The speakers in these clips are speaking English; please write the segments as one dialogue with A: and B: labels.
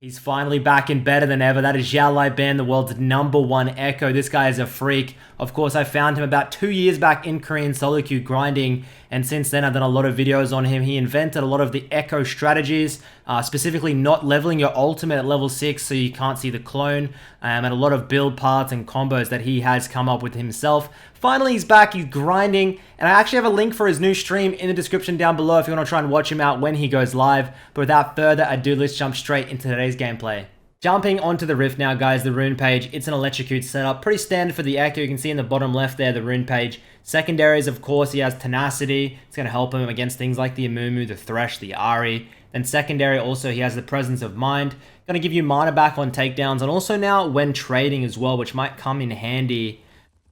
A: He's finally back and better than ever. That is Xiao Lao, the world's #1 Ekko. This guy is a freak. Of course, I found him about 2 years back in Korean solo queue grinding, and since then I've done a lot of videos on him. He invented a lot of the Ekko strategies, specifically not leveling your ultimate at level 6 so you can't see the clone, and a lot of build parts and combos that he has come up with himself. Finally, he's back, he's grinding, and I actually have a link for his new stream in the description down below if you want to try and watch him out when he goes live. But without further ado, let's jump straight into today's gameplay. Jumping onto the Rift now, guys, the rune page. It's an electrocute setup. Pretty standard for the Ekko. You can see in the bottom left there, the rune page. Secondaries, of course, he has tenacity. It's going to help him against things like the Amumu, the Thresh, the Ahri. Then secondary, also, he has the presence of mind. Going to give you mana back on takedowns, and also now when trading as well, which might come in handy.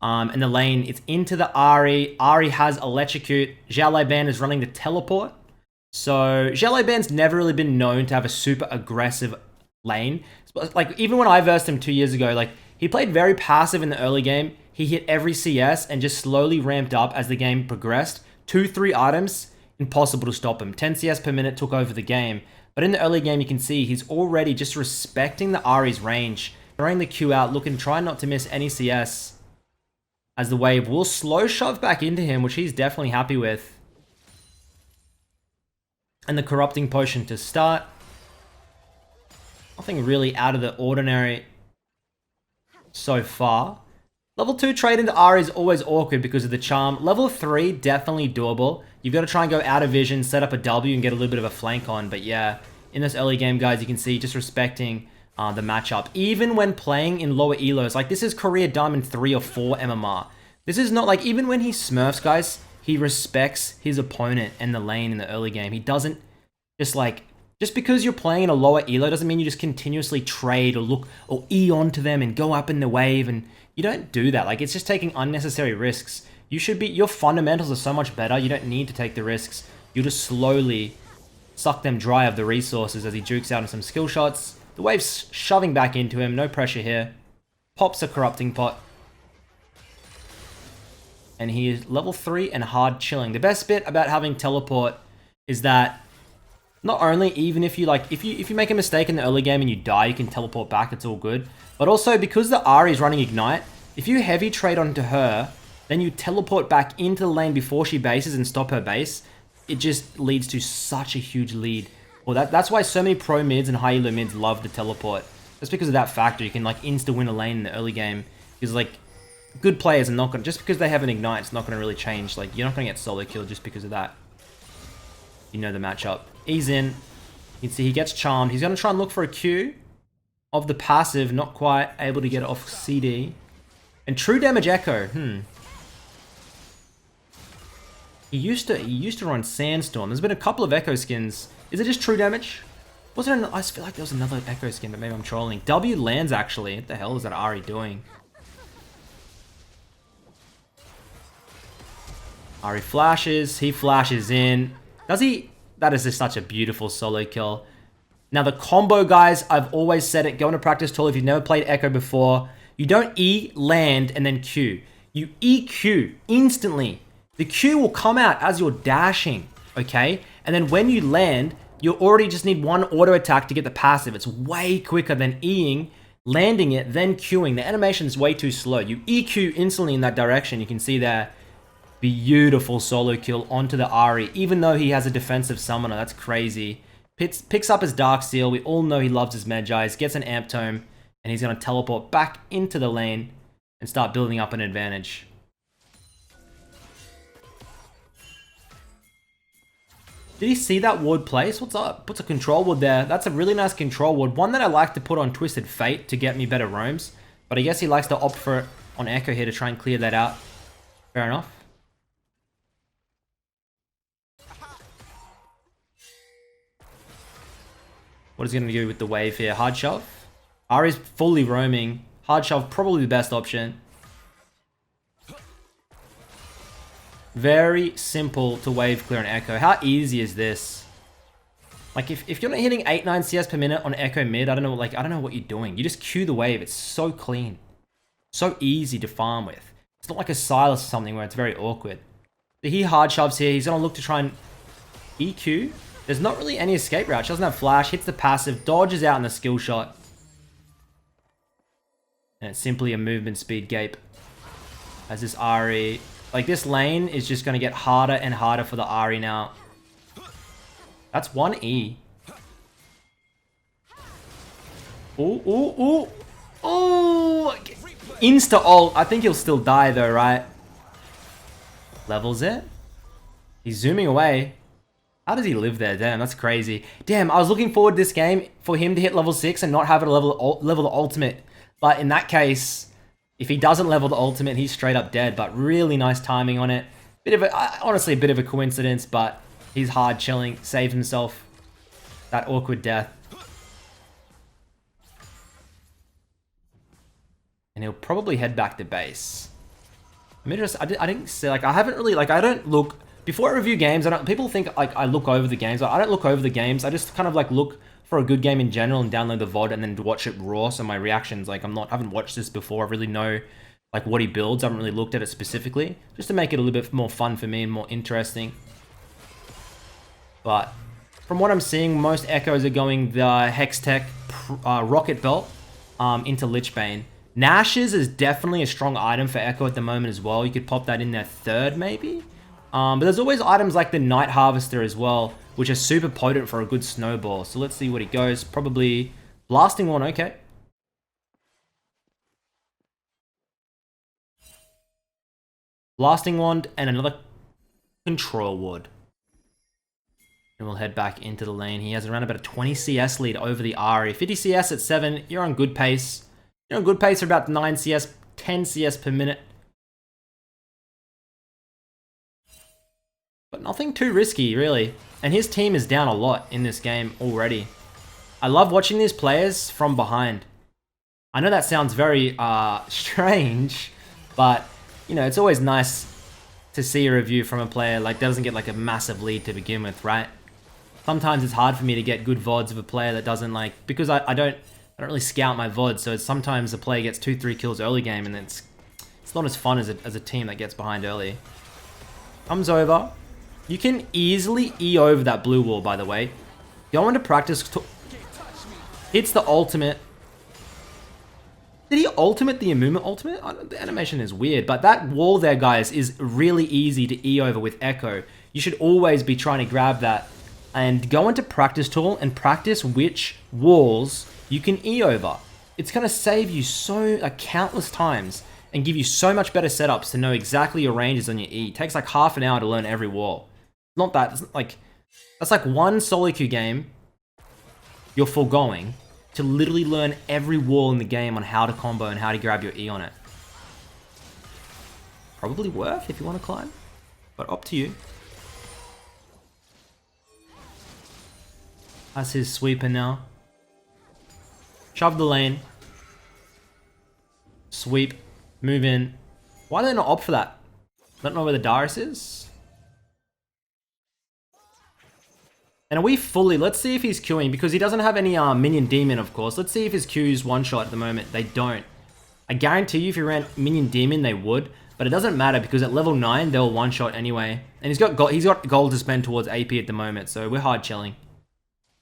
A: In the lane, it's into the Ahri. Ahri has electrocute. Xiao Lao is running the teleport. So Xiao Lao never really been known to have a super aggressive lane. Like, even when I versed him 2 years ago, like, he played very passive in the early game. He hit every CS and just slowly ramped up as the game progressed. 2-3 items, impossible to stop him. 10 CS per minute took over the game. But in the early game, you can see he's already just respecting the Ahri's range, throwing the Q out, trying not to miss any CS. As the wave will slow shove back into him, which he's definitely happy with. And the corrupting potion to start. Nothing really out of the ordinary so far. Level 2 trade into Ahri is always awkward because of the charm. Level 3, definitely doable. You've got to try and go out of vision, set up a W, and get a little bit of a flank on. But yeah, in this early game, guys, you can see just respecting the matchup. Even when playing in lower elos, like this is Korea Diamond 3 or 4 MMR. This is not like, even when he smurfs, guys, he respects his opponent and the lane in the early game. He doesn't just because you're playing in a lower elo doesn't mean you just continuously trade or look or E onto them and go up in the wave, and you don't do that. Like, it's just taking unnecessary risks. Your fundamentals are so much better. You don't need to take the risks. You just slowly suck them dry of the resources as he jukes out on some skill shots. The wave's shoving back into him, no pressure here. Pops a corrupting pot. And he is level 3 and hard chilling. The best bit about having teleport is that not only even if you if you make a mistake in the early game and you die, you can teleport back, it's all good. But also because the Ahri is running Ignite, if you heavy trade onto her, then you teleport back into the lane before she bases and stop her base, it just leads to such a huge lead. Well, that's why so many pro mids and high elo mids love to teleport. Just because of that factor, you can insta win a lane in the early game. Because good players are not gonna, just because they have an ignite, it's not gonna really change. You're not gonna get solo killed just because of that. You know the matchup. He's in. You can see he gets charmed. He's gonna try and look for a Q of the passive, not quite able to get it off CD. And true damage Ekko. He used to run Sandstorm. There's been a couple of Ekko skins. Is it just true damage? I feel like there was another Ekko skin, but maybe I'm trolling. W lands, actually. What the hell is that Ahri doing? Ahri flashes. He flashes in. Does he? That is just such a beautiful solo kill. Now, the combo, guys, I've always said it. Go into practice tool if you've never played Ekko before. You don't E, land, and then Q. You EQ instantly. The Q will come out as you're dashing, okay? And then when you land, you already just need one auto attack to get the passive. It's way quicker than Eing, landing it, then Qing. The animation is way too slow. You EQ instantly in that direction. You can see there. Beautiful solo kill onto the Ahri, even though he has a defensive summoner. That's crazy. Picks up his Dark Seal. We all know he loves his Medjais. Gets an Amp Tome, and he's going to teleport back into the lane and start building up an advantage. Did he see that ward place? What's up? Puts a control ward there. That's a really nice control ward. One that I like to put on Twisted Fate to get me better roams. But I guess he likes to opt for it on Ekko here to try and clear that out. Fair enough. What is he going to do with the wave here? Hard shove. Ahri's fully roaming. Hard shove, probably the best option. Very simple to wave clear on Ekko. How easy is this? If you're not hitting 8-9 CS per minute on Ekko mid, I don't know what you're doing. You just Q the wave. It's so clean. So easy to farm with. It's not like a Silas or something where it's very awkward. So he hard shoves here. He's going to look to try and EQ. There's not really any escape route. She doesn't have flash, hits the passive, dodges out in the skill shot. And it's simply a movement speed gape. As this Ahri... Like, this lane is just going to get harder and harder for the Ahri now. That's 1E. Ooh, ooh, ooh. Ooh. Insta-ult. I think he'll still die, though, right? Levels it. He's zooming away. How does he live there? Damn, that's crazy. Damn, I was looking forward to this game for him to hit level 6 and not have it level the ultimate. But in that case... If he doesn't level the ultimate, he's straight up dead. But really nice timing on it. Honestly, a bit of a coincidence, but he's hard chilling. Saved himself that awkward death. And he'll probably head back to base. I didn't say, like, I haven't really, like, I don't look... Before I review games, people think, like, I look over the games. I don't look over the games. I just kind of, like, look... for a good game in general and download the VOD and then watch it raw. So my reactions, like, I haven't watched this before. I really know, like, what he builds. I haven't really looked at it specifically. Just to make it a little bit more fun for me and more interesting. But from what I'm seeing, most Echoes are going the Hex Tech Rocket Belt into Lichbane. Nash's is definitely a strong item for Ekko at the moment as well. You could pop that in there third, maybe. But there's always items like the Night Harvester as well, which are super potent for a good snowball. So let's see what he goes. Probably Blasting Wand, okay. Blasting Wand and another Control Ward. And we'll head back into the lane. He has around about a 20 CS lead over the Ahri. 50 CS at 7, you're on good pace. You're on good pace for about 9 CS, 10 CS per minute. But nothing too risky, really. And his team is down a lot in this game already. I love watching these players from behind. I know that sounds very strange, but, you know, it's always nice to see a review from a player like that doesn't get like a massive lead to begin with, right? Sometimes it's hard for me to get good VODs of a player that doesn't like... Because I don't really scout my VODs, so it's sometimes a player gets 2-3 kills early game and it's not as fun as a team that gets behind early. Comes over. You can easily E over that blue wall, by the way. Go into practice. Hits the ultimate. Did he ultimate the Amuma ultimate? The animation is weird, but that wall there, guys, is really easy to E over with Ekko. You should always be trying to grab that and go into practice tool and practice which walls you can E over. It's going to save you so, like, countless times and give you so much better setups to know exactly your ranges on your E. It takes like half an hour to learn every wall. Not that, it's like, that's like one solo queue game you're foregoing to literally learn every wall in the game on how to combo and how to grab your E on it. Probably worth if you want to climb, but up to you. That's his sweeper now. Shove the lane. Sweep. Move in. Why do they not opt for that? Don't know where the Darius is. And are we fully... Let's see if he's queuing, because he doesn't have any minion demon, of course. Let's see if his Q's one-shot at the moment. They don't. I guarantee you if he ran minion demon, they would. But it doesn't matter, because at level 9, they'll one-shot anyway. And he's got gold to spend towards AP at the moment, so we're hard chilling.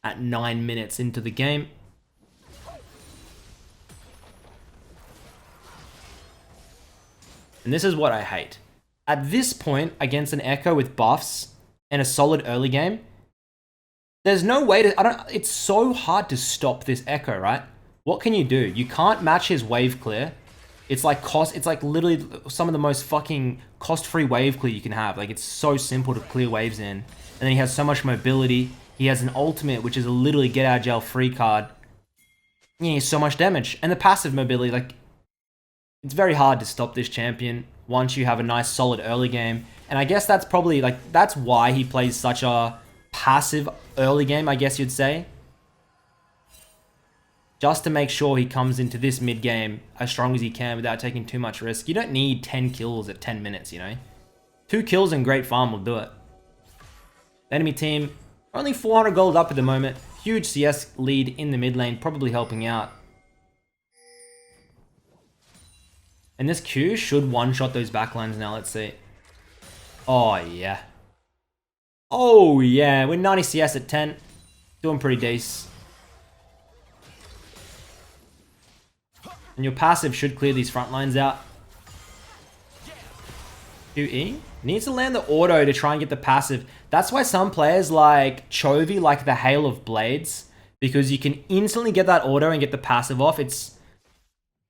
A: At 9 minutes into the game. And this is what I hate. At this point, against an Ekko with buffs and a solid early game, there's no way to... It's so hard to stop this Ekko, right? What can you do? You can't match his wave clear. It's like it's like literally some of the most fucking cost-free wave clear you can have. Like, it's so simple to clear waves in. And then he has so much mobility. He has an ultimate, which is a literally get-out-of-jail-free card. Yeah, he has so much damage. And the passive mobility, like... It's very hard to stop this champion once you have a nice solid early game. And I guess that's probably, like, that's why he plays such a passive early game, I guess you'd say. Just to make sure he comes into this mid game as strong as he can without taking too much risk. You don't need 10 kills at 10 minutes, you know? 2 kills and great farm will do it. The enemy team, only 400 gold up at the moment. Huge CS lead in the mid lane, probably helping out. And this Q should one-shot those backlines now, let's see. Oh, yeah. Oh yeah, we're 90 CS at 10. Doing pretty decent. And your passive should clear these front lines out. QE needs to land the auto to try and get the passive. That's why some players like Chovy like the Hail of Blades, because you can instantly get that auto and get the passive off. It's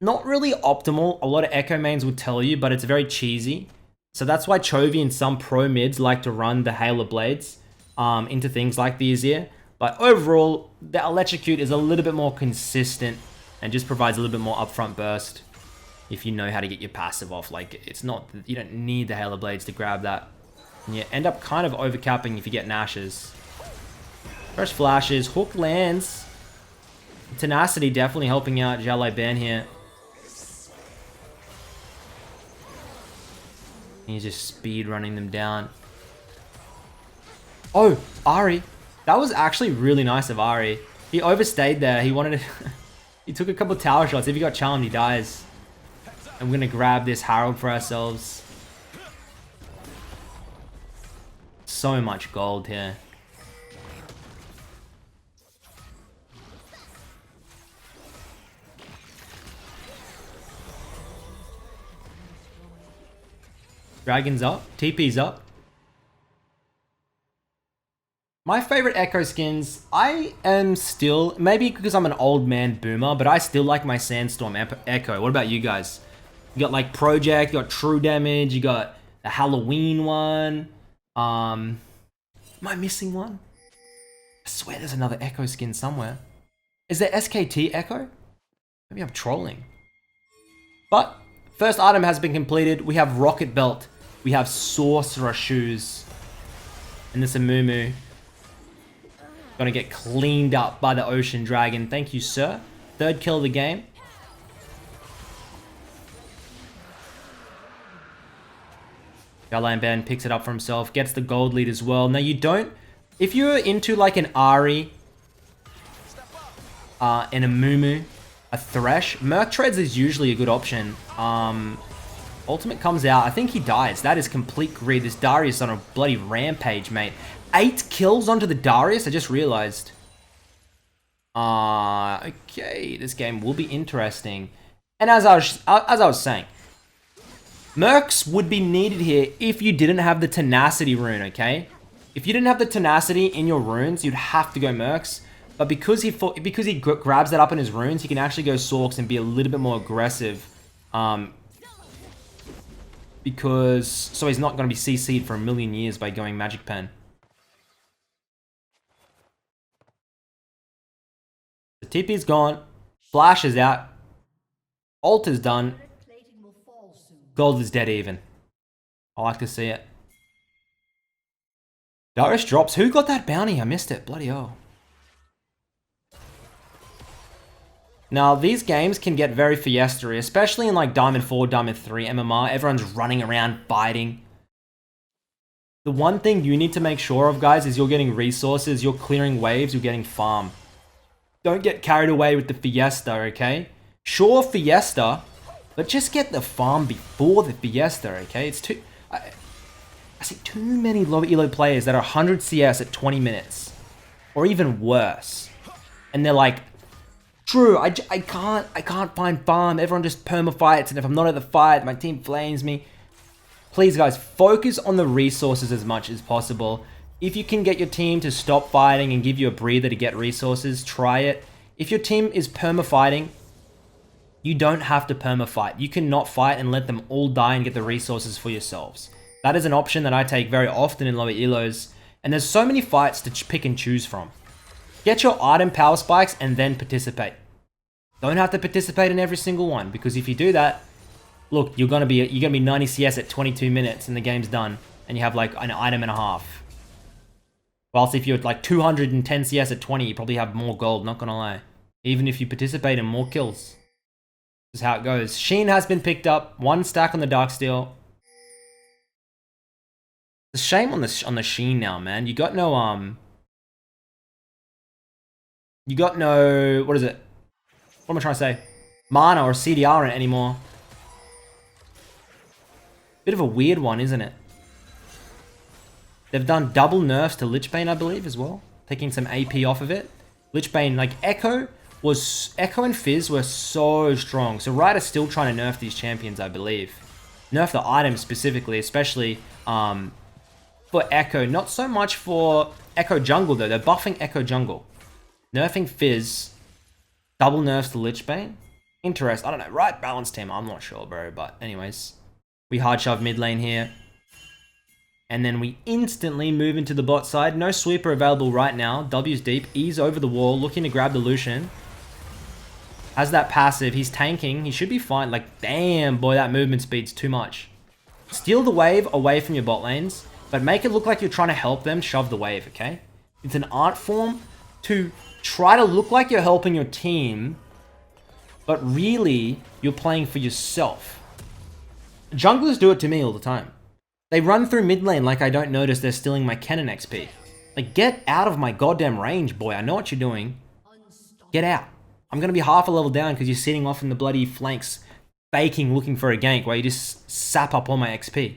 A: not really optimal. A lot of Ekko mains would tell you, but it's very cheesy. So that's why Chovy and some pro mids like to run the Hail of Blades into things like these here. But overall, the Electrocute is a little bit more consistent and just provides a little bit more upfront burst if you know how to get your passive off. Like, it's not, you don't need the Hail of Blades to grab that. And you end up kind of overcapping if you get Nashes. First flashes, hook lands. Tenacity definitely helping out Xiao Lao ban here. He's just speed running them down. Oh, Ari. That was actually really nice of Ari. He overstayed there. He wanted to... He took a couple tower shots. If he got charmed, he dies. And we're going to grab this Herald for ourselves. So much gold here. Dragon's up. TP's up. My favorite Ekko skins, I am still, maybe because I'm an old man boomer, but I still like my Sandstorm Ekko. What about you guys? You got like Project, you got True Damage, you got the Halloween one. Am I missing one? I swear there's another Ekko skin somewhere. Is there SKT Ekko? Maybe I'm trolling. But first item has been completed. We have Rocket Belt. We have Sorcerer Shoes. And this Amumu. Gonna get cleaned up by the Ocean Dragon. Thank you, sir. Third kill of the game. Xiao Lao picks it up for himself. Gets the gold lead as well. Now you don't... If you're into like an Ari, and a Mumu, a Thresh, Merc Treads is usually a good option. Ultimate comes out. I think he dies. That is complete greed. This Darius on a bloody rampage, mate. 8 kills onto the Darius? I just realized. Okay. This game will be interesting. And as I was saying, Mercs would be needed here if you didn't have the Tenacity rune, okay? If you didn't have the Tenacity in your runes, you'd have to go Mercs. But because he grabs that up in his runes, he can actually go Sorks and be a little bit more aggressive. So he's not going to be CC'd for a million years by going Magic Pen. The TP's gone. Flash is out. Ult is done. Gold is dead even. I like to see it. Darius drops. Who got that bounty? I missed it. Bloody hell. Now, these games can get very fiesta-y, especially in like Diamond 4, Diamond 3, MMR. Everyone's running around fighting. The one thing you need to make sure of, guys, is you're getting resources, you're clearing waves, you're getting farm. Don't get carried away with the fiesta, okay? Sure, fiesta, but just get the farm before the fiesta, okay? It's too... I see too many low elo players that are 100 CS at 20 minutes. Or even worse. And they're like... True, I can't find farm. Everyone just perma-fights, and if I'm not at the fight, my team flames me. Please, guys, focus on the resources as much as possible. If you can get your team to stop fighting and give you a breather to get resources, try it. If your team is perma-fighting, you don't have to perma-fight. You can not fight and let them all die and get the resources for yourselves. That is an option that I take very often in lower elos, and there's so many fights to pick and choose from. Get your item power spikes and then participate. Don't have to participate in every single one, because if you do that, look, you're gonna be 90 CS at 22 minutes and the game's done, and you have like an item and a half. Whilst if you're like 210 CS at 20, you probably have more gold, not gonna lie. Even if you participate in more kills. This is how it goes. Sheen has been picked up, 1 stack on the Darksteel. It's a shame on the Sheen now, man. You got no what is it? What am I trying to say? Mana or CDR in it anymore. Bit of a weird one, isn't it? They've done double nerfs to Lich Bane, I believe, as well. Taking some AP off of it. Lich Bane, like Ekko and Fizz were so strong. So Riot is still trying to nerf these champions, I believe. Nerf the items specifically, especially for Ekko. Not so much for Ekko jungle though. They're buffing Ekko jungle. Nerfing Fizz. Double nerfs to Lich Bane. Interest. I don't know. Right balance team. I'm not sure, bro. But anyways. We hard shove mid lane here. And then we instantly move into the bot side. No sweeper available right now. W's deep. E's over the wall. Looking to grab the Lucian. Has that passive. He's tanking. He should be fine. Like, damn, boy, that movement speed's too much. Steal the wave away from your bot lanes. But make it look like you're trying to help them shove the wave, okay? It's an art form to try to look like you're helping your team. But really, you're playing for yourself. Junglers do it to me all the time. They run through mid lane like I don't notice they're stealing my cannon XP. Like, get out of my goddamn range, boy. I know what you're doing. Get out. I'm going to be half a level down because you're sitting off in the bloody flanks, faking, looking for a gank while you just sap up all my XP.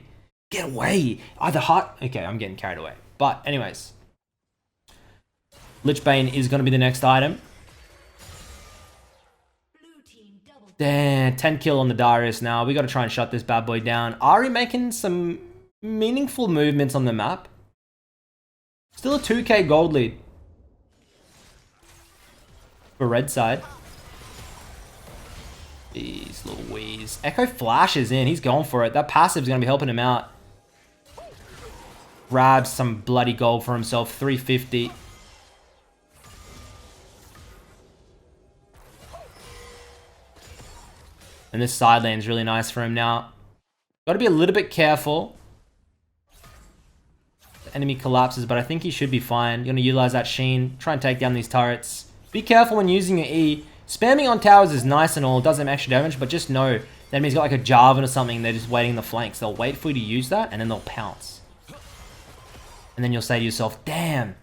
A: Get away. Either hot... Okay, I'm getting carried away. But, anyways. Lich Bane is going to be the next item. Damn, 10 kill on the Darius now. We got to try and shut this bad boy down. Ahri making some meaningful movements on the map. Still a 2k gold lead. For red side. Jeez Louise. Ekko flashes in. He's going for it. That passive's going to be helping him out. Grabs some bloody gold for himself. 350. And this side lane's really nice for him now. Got to be a little bit careful. The enemy collapses, but I think he should be fine. You're going to utilize that Sheen. Try and take down these turrets. Be careful when using your E. Spamming on towers is nice and all. Does them extra damage, but just know that enemy's got like a Jarvan or something. They're just waiting in the flanks. They'll wait for you to use that, and then they'll pounce. And then you'll say to yourself, damn,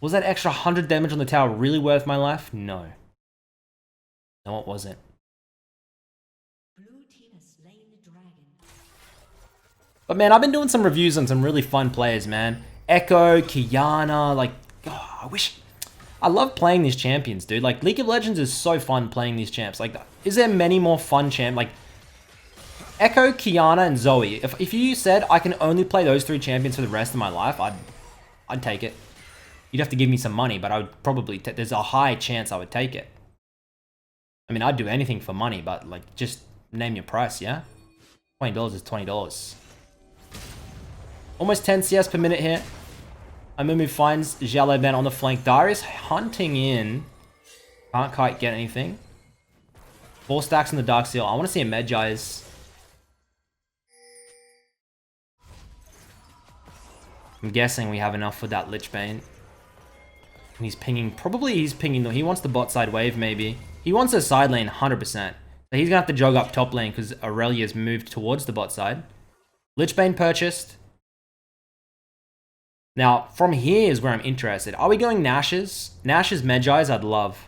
A: was that extra 100 damage on the tower really worth my life? No. No, it wasn't. But man, I've been doing some reviews on some really fun players, man. Ekko, Qiyana, like, oh, I love playing these champions, dude. Like, League of Legends is so fun playing these champs. Like, is there many more fun champs? Like, Ekko, Qiyana, and Zoe. If you said I can only play those 3 champions for the rest of my life, I'd take it. You'd have to give me some money, but I would probably, there's a high chance I would take it. I mean, I'd do anything for money, but like, just name your price, yeah? $20 is $20. Almost 10 CS per minute here. Amumu finds Xiao Lao on the flank. Darius hunting in. Can't quite get anything. 4 stacks on the Dark Seal. I want to see a Medjai's. I'm guessing we have enough for that Lich Bane. And he's pinging. Probably he's pinging. He wants the bot side wave, maybe. He wants a side lane, 100%. So he's going to have to jog up top lane because Aurelia's moved towards the bot side. Lich Bane purchased. Now, from here is where I'm interested. Are we going Nash's? Nash's Medjai's I'd love.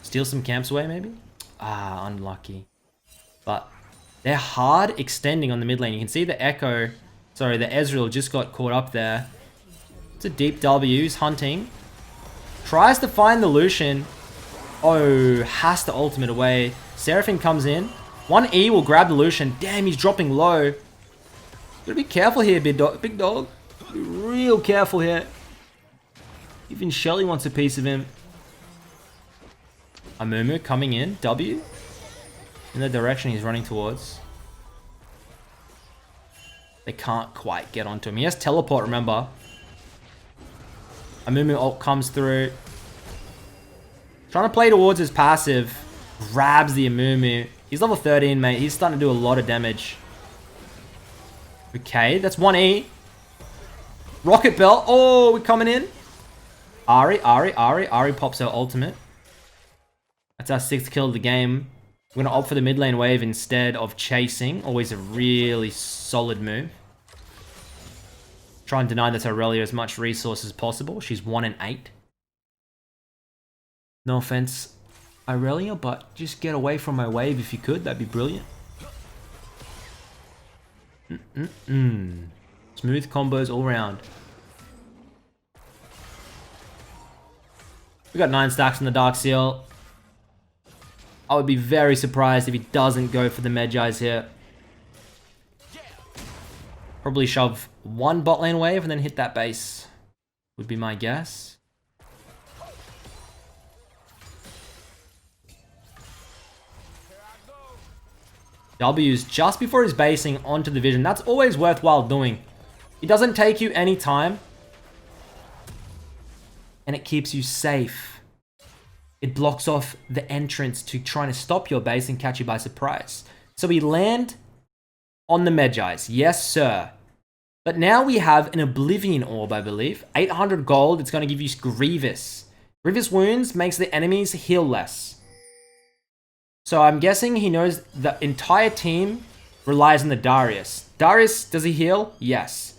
A: Steal some camps away, maybe? Ah, unlucky. But they're hard extending on the mid lane. You can see the Ekko, sorry, the Ezreal just got caught up there. It's a deep W. He's hunting. Tries to find the Lucian. Oh, has to ultimate away. Seraphine comes in. 1E will grab the Lucian. Damn, he's dropping low. Gotta be careful here, big dog. Big dog. Be real careful here. Even Shelly wants a piece of him. Amumu coming in. W. In the direction he's running towards. They can't quite get onto him. He has teleport, remember. Amumu ult comes through. Trying to play towards his passive. Grabs the Amumu. He's level 13, mate. He's starting to do a lot of damage. Okay, that's 1E. Rocket Bell. Oh, we're coming in. Ahri pops her ultimate. That's our 6th kill of the game. We're going to opt for the mid lane wave instead of chasing. Always a really solid move. Try and deny this Aurelia as much resource as possible. She's 1 in 8. No offense, Aurelia, but just get away from my wave if you could. That'd be brilliant. Smooth combos all round. We got 9 stacks on the Dark Seal. I would be very surprised if he doesn't go for the Medjais here. Probably shove 1 bot lane wave and then hit that base. Would be my guess. W's just before his basing onto the vision. That's always worthwhile doing. It doesn't take you any time. And it keeps you safe. It blocks off the entrance to trying to stop your base and catch you by surprise. So we land on the Medjais. Yes, sir. But now we have an Oblivion Orb, I believe. 800 gold. It's going to give you Grievous. Grievous Wounds makes the enemies heal less. So I'm guessing he knows the entire team relies on the Darius. Darius, does he heal? Yes.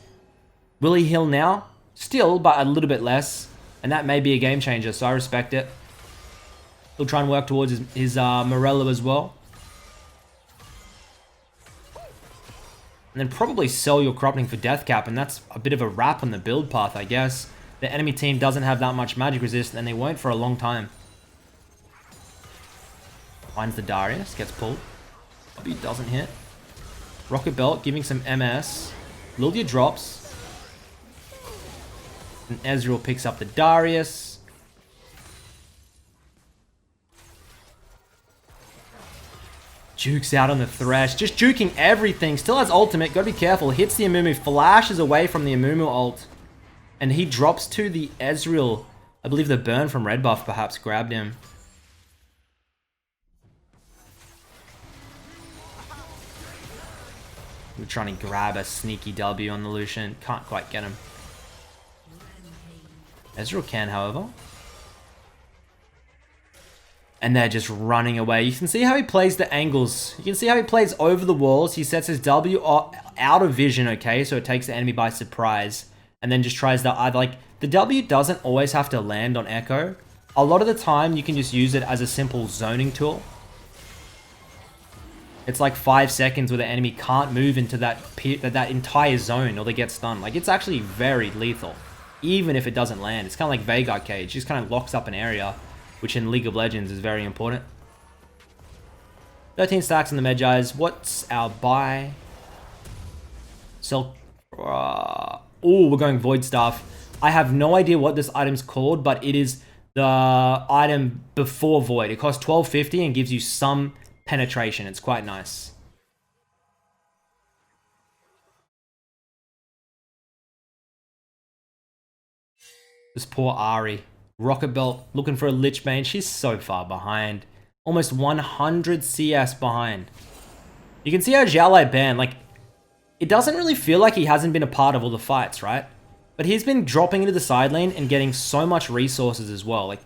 A: Will he heal now? Still, but a little bit less. And that may be a game changer, so I respect it. He'll try and work towards his Morello as well. And then probably sell your Corrupting for Death Cap, and that's a bit of a wrap on the build path, I guess. The enemy team doesn't have that much magic resist, and they won't for a long time. Finds the Darius, gets pulled. W doesn't hit. Rocket Belt giving some MS. Lilia drops. And Ezreal picks up the Darius. Jukes out on the Thresh. Just juking everything. Still has ultimate. Gotta be careful. Hits the Amumu. Flashes away from the Amumu ult. And he drops to the Ezreal. I believe the burn from red buff perhaps grabbed him. We're trying to grab a sneaky W on the Lucian. Can't quite get him. Ezreal can, however. And they're just running away. You can see how he plays the angles. You can see how he plays over the walls. He sets his W out of vision, okay? So it takes the enemy by surprise. And then just tries to either, like, the W doesn't always have to land on Ekko. A lot of the time, you can just use it as a simple zoning tool. It's like 5 seconds where the enemy can't move into that entire zone or they get stunned. Like, it's actually very lethal. Even if it doesn't land. It's kind of like Veigar Cage. It just kind of locks up an area, which in League of Legends is very important. 13 stacks in the Medjais. What's our buy? Sell. Oh, we're going Void Staff. I have no idea what this item's called, but it is the item before Void. It costs 1250 and gives you some penetration. It's quite nice. This poor Ahri. Rocket Belt looking for a Lich Bane. She's so far behind. Almost 100 CS behind. You can see how Xiao Lao banned. Like, it doesn't really feel like he hasn't been a part of all the fights, right? But he's been dropping into the side lane and getting so much resources as well. Like,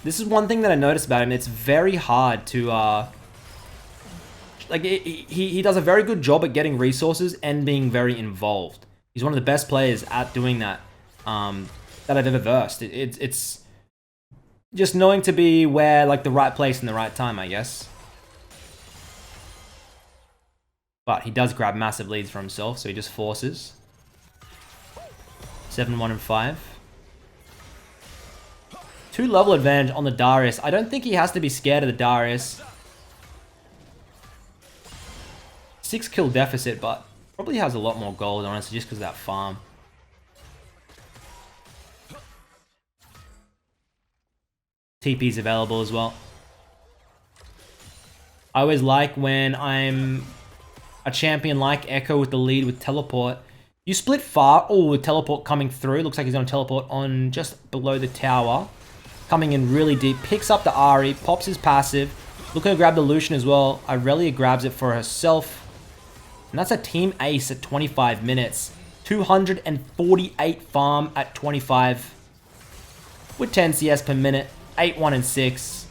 A: this is one thing that I noticed about him. It's very hard to, he does a very good job at getting resources and being very involved. He's one of the best players at doing that. That I've ever versed. It's just knowing to be where, like, the right place in the right time, I guess. But he does grab massive leads for himself, so he just forces. 7, 1, and 5. 2 level advantage on the Darius. I don't think he has to be scared of the Darius. 6 kill deficit, but probably has a lot more gold, honestly, just because of that farm. TP's available as well. I always like when I'm a champion like Ekko with the lead with teleport. You split far. Oh, with teleport coming through. Looks like he's going to teleport on just below the tower. Coming in really deep. Picks up the Ahri. Pops his passive. Looking to grab the Lucian as well. Irelia grabs it for herself. And that's a team ace at 25 minutes. 248 farm at 25. With 10 CS per minute. 8, 1, and 6.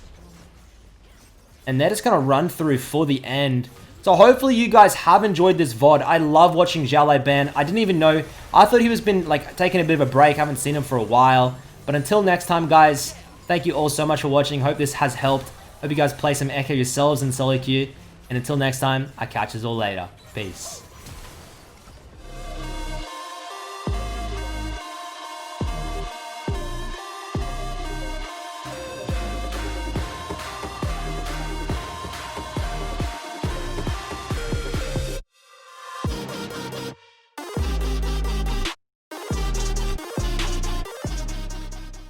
A: And they're just going to run through for the end. So hopefully you guys have enjoyed this VOD. I love watching Xiao Lao ban. I didn't even know. I thought he was been like taking a bit of a break. I haven't seen him for a while. But until next time, guys, thank you all so much for watching. Hope this has helped. Hope you guys play some Ekko yourselves in solo queue. And until next time, I catch you all later. Peace.